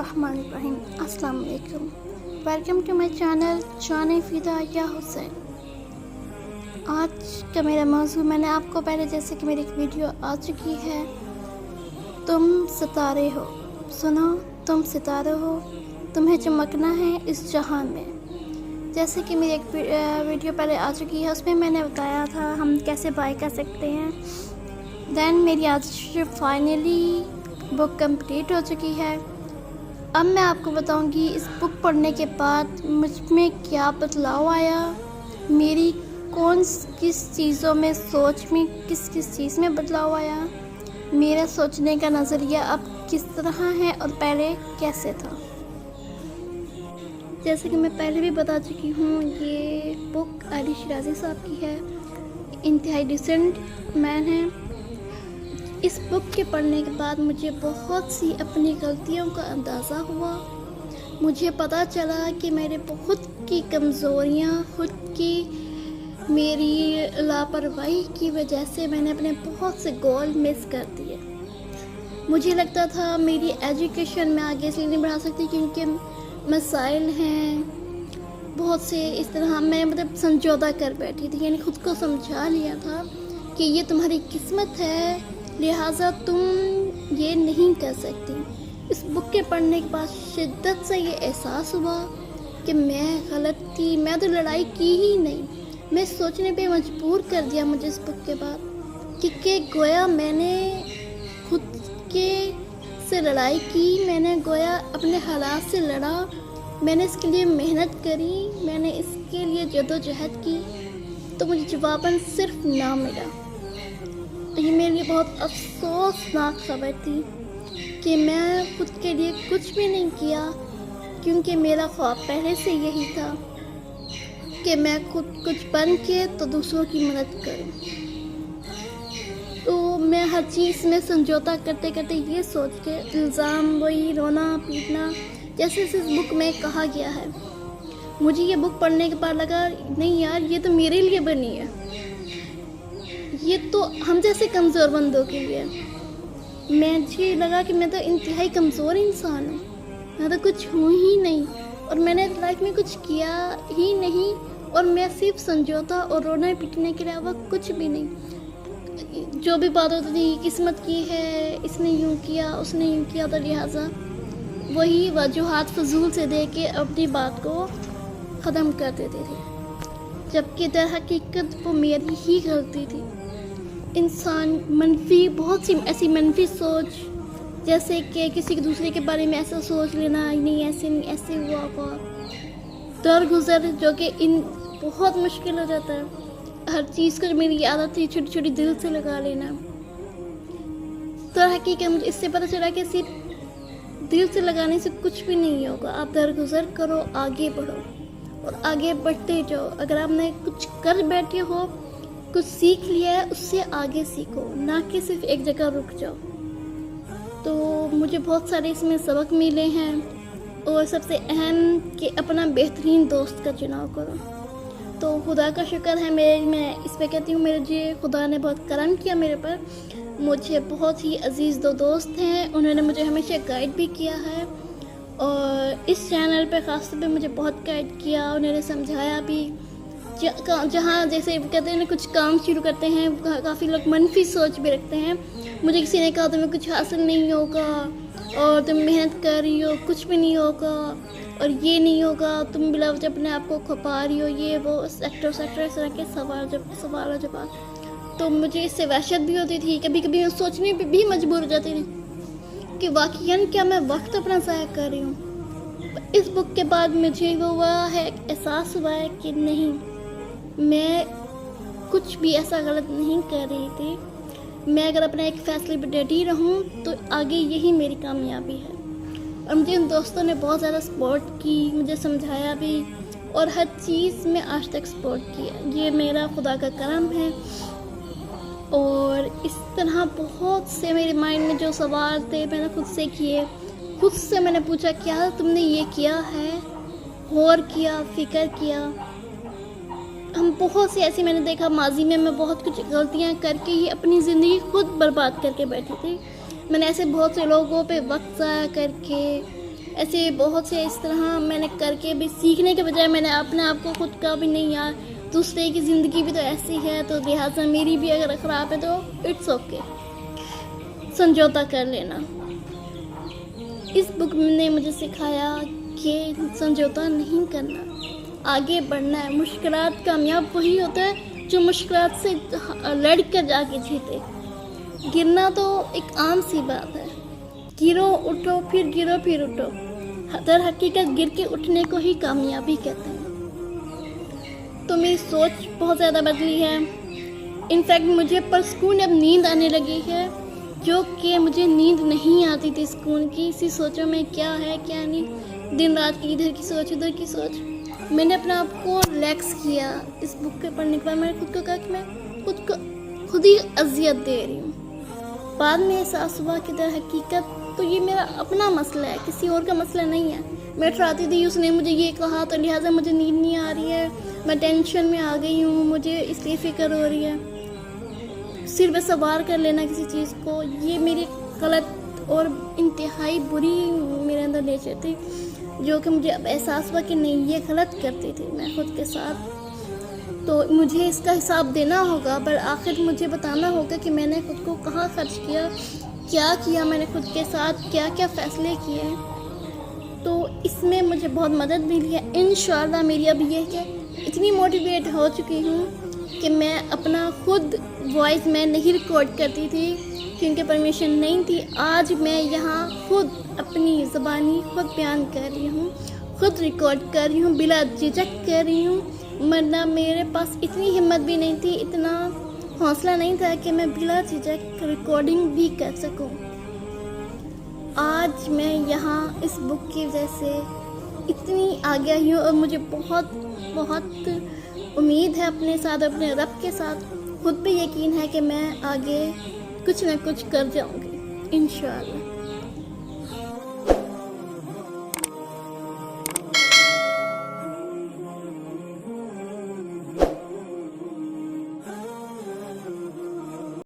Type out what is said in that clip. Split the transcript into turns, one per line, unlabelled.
बिस्मिल्लाहिर्रहमानिर्रहीम। अस्सलाम वालेकुम। वेलकम टू माय चैनल जाने फिदा या हुसैन। आज का मेरा मौजू मैंने आपको पहले जैसे कि मेरी एक वीडियो आ चुकी है, तुम सितारे हो। सुनो, तुम सितारे हो, तुम्हें चमकना है इस जहान में। जैसे कि मेरी एक वीडियो पहले आ चुकी है, उसमें मैंने बताया था हम कैसे बाय कर सकते हैं। देन मेरी आज फाइनली बुक कंप्लीट हो चुकी है। अब मैं आपको बताऊंगी इस बुक पढ़ने के बाद मुझ में क्या बदलाव आया, मेरी किस चीज़ों में सोच में किस चीज़ में बदलाव आया, मेरा सोचने का नज़रिया अब किस तरह है और पहले कैसे था। जैसे कि मैं पहले भी बता चुकी हूँ, ये बुक अली शिराजी साहब की है, इंतहाई डिसेंट मैन है। इस बुक के पढ़ने के बाद मुझे बहुत सी अपनी गलतियों का अंदाज़ा हुआ। मुझे पता चला कि मेरे खुद की कमज़ोरियाँ, खुद की मेरी लापरवाही की वजह से मैंने अपने बहुत से गोल मिस कर दिए। मुझे लगता था मेरी एजुकेशन में आगे इसलिए नहीं बढ़ा सकती क्योंकि मसाइल हैं बहुत से, इस तरह मैं समझौता कर बैठी थी, यानी खुद को समझा लिया था कि ये तुम्हारी किस्मत है, लिहाजा तुम ये नहीं कर सकती। इस बुक के पढ़ने के बाद शिद्दत से ये एहसास हुआ कि मैं गलत थी, मैं तो लड़ाई की ही नहीं। मैं सोचने पे मजबूर कर दिया मुझे इस बुक के बाद कि गोया मैंने खुद के से लड़ाई की, मैंने गोया अपने हालात से लड़ा, मैंने इसके लिए मेहनत करी, मैंने इसके लिए जद्दोजहद की, तो मुझे जवाबन सिर्फ ना मिला। ये मेरे लिए बहुत अफसोसनाक खबर थी कि मैं खुद के लिए कुछ भी नहीं किया, क्योंकि मेरा ख्वाब पहले से यही था कि मैं खुद कुछ बन के तो दूसरों की मदद करूं। तो मैं हर चीज़ में समझौता करते करते ये सोच के इल्ज़ाम, वही रोना पीटना जैसे इस बुक में कहा गया है। मुझे ये बुक पढ़ने के बाद लगा नहीं यार, ये तो मेरे लिए बनी है, ये तो हम जैसे कमज़ोर बंदों के लिए। मुझे लगा कि मैं तो इंतहाई कमज़ोर इंसान हूँ, मैं तो कुछ हूँ ही नहीं और मैंने लाइफ में कुछ किया ही नहीं, और मैं सिर्फ समझौता और रोने पीटने के अलावा कुछ भी नहीं। जो भी बात होती थी किस्मत की है, इसने यूँ किया उसने यूँ किया, तो लिहाजा वही वजूहात फजूल से दे के अपनी बात को ख़त्म कर देते थे, जबकि दर हकीकत वो मेरी ही गलती थी। इंसान बहुत सी ऐसी मनफी सोच, जैसे कि किसी के दूसरे के बारे में ऐसा सोच लेना, नहीं ऐसे नहीं ऐसे हुआ होगा, दरगुजर जो कि इन बहुत मुश्किल हो जाता है। हर चीज़ को मेरी आदत थी छोटी छोटी दिल से लगा लेना, तो हकीकत मुझे इससे पता चला कि सिर्फ दिल से लगाने से कुछ भी नहीं होगा। आप दरगुजर करो, आगे बढ़ो और आगे बढ़ते जाओ। अगर आपने कुछ कर बैठे हो, कुछ सीख लिया है, उससे आगे सीखो, ना कि सिर्फ एक जगह रुक जाओ। तो मुझे बहुत सारे इसमें सबक मिले हैं, और सबसे अहम कि अपना बेहतरीन दोस्त का चुनाव करो। तो खुदा का शुक्र है, मैं इस पे कहती हूँ मुझे खुदा ने बहुत करम किया मेरे पर। मुझे बहुत ही अजीज़ दो दोस्त हैं, उन्होंने मुझे हमेशा गाइड भी किया है, और इस चैनल पे ख़ास तौर पे मुझे बहुत गाइड किया, उन्होंने समझाया भी। जहाँ जैसे कहते हैं ना, कुछ काम शुरू करते हैं, काफ़ी लोग मनफी सोच भी रखते हैं। मुझे किसी ने कहा तुम्हें कुछ हासिल नहीं होगा, और तुम मेहनत कर रही हो कुछ भी नहीं होगा, और ये नहीं होगा, तुम बिला वजह अपने आप को खपा रही हो, ये वो सेक्टर इस तरह के सवाल जवाब। तो मुझे इससे वहशत भी होती थी, कभी कभी मैं सोचने पर भी मजबूर हो जाती थी कि वाकई क्या मैं वक्त अपना ज़ाया कर रही हूँ। इस बुक के बाद मुझे वो है एहसास हुआ है कि नहीं, मैं कुछ भी ऐसा गलत नहीं कर रही थी। मैं अगर अपने एक फ़ैसले पर डटी रहूं तो आगे यही मेरी कामयाबी है। और मुझे उन दोस्तों ने बहुत ज़्यादा सपोर्ट की, मुझे समझाया भी, और हर चीज़ में आज तक सपोर्ट किया। ये मेरा खुदा का करम है। और इस तरह बहुत से मेरे माइंड में जो सवाल थे मैंने खुद से किए, खुद से मैंने पूछा क्या तुमने ये किया है, गौर किया, फ़िक्र किया। हम बहुत सी ऐसी मैंने देखा माजी में मैं बहुत कुछ गलतियां करके ही अपनी ज़िंदगी खुद बर्बाद करके बैठी थी। मैंने ऐसे बहुत से लोगों पे वक्त ज़ाया करके ऐसे बहुत से इस तरह मैंने करके भी सीखने के बजाय मैंने अपने आप को खुद का भी नहीं यार, दूसरे की ज़िंदगी भी तो ऐसी है, तो लिहाजा मेरी भी अगर ख़राब है तो इट्स ओके, समझौता कर लेना। इस बुक ने मुझे सिखाया कि समझौता नहीं करना, आगे बढ़ना है। मुश्किलात कामयाब वही होता है जो मुश्किलात से लड़ कर जाके जीते। गिरना तो एक आम सी बात है, गिरो उठो फिर गिरो फिर उठो, दर हकीकत गिर के उठने को ही कामयाबी कहते हैं। तो मेरी सोच बहुत ज़्यादा बदली है। इनफैक्ट मुझे परसकून अब नींद आने लगी है, जो कि मुझे नींद नहीं आती थी सुकून की। इसी सोचों में क्या है क्या नहीं, दिन रात की इधर की सोच उधर की सोच। मैंने अपने आप को रिलैक्स किया इस बुक के पढ़ने के बाद। मैंने खुद को कहा कि मैं खुद ही अजियत दे रही हूँ। बाद में एहसास हुआ कि दर हकीकत तो ये मेरा अपना मसला है, किसी और का मसला नहीं है। मैं डराती थी, उसने मुझे ये कहा तो लिहाजा मुझे नींद नहीं आ रही है, मैं टेंशन में आ गई हूँ, मुझे इसलिए फ़िक्र हो रही है। सिर पे सवार कर लेना किसी चीज़ को, ये मेरी गलत और इंतहाई बुरी मेरे अंदर नेचर थी, जो कि मुझे अब एहसास हुआ कि नहीं, ये गलत करती थी मैं खुद के साथ। तो मुझे इसका हिसाब देना होगा, पर आखिर मुझे बताना होगा कि मैंने खुद को कहाँ खर्च किया, क्या किया मैंने खुद के साथ, क्या क्या फ़ैसले किए। तो इसमें मुझे बहुत मदद मिली है। इंशाअल्लाह मेरी अब ये है कि इतनी मोटिवेट हो चुकी हूँ कि मैं अपना खुद वॉइस में नहीं रिकॉर्ड करती थी क्योंकि परमिशन नहीं थी। आज मैं यहाँ खुद अपनी ज़बानी खुद बयान कर रही हूँ, खुद रिकॉर्ड कर रही हूँ, बिला झिझक कर रही हूँ। वरना मेरे पास इतनी हिम्मत भी नहीं थी, इतना हौसला नहीं था कि मैं बिला झिझक रिकॉर्डिंग भी कर सकूं। आज मैं यहाँ इस बुक की वजह से इतनी आगे आई हूँ और मुझे बहुत बहुत उम्मीद है अपने साथ, अपने रब के साथ, खुद पे यकीन है कि मैं आगे कुछ ना कुछ कर जाऊँगी इंशाअल्लाह।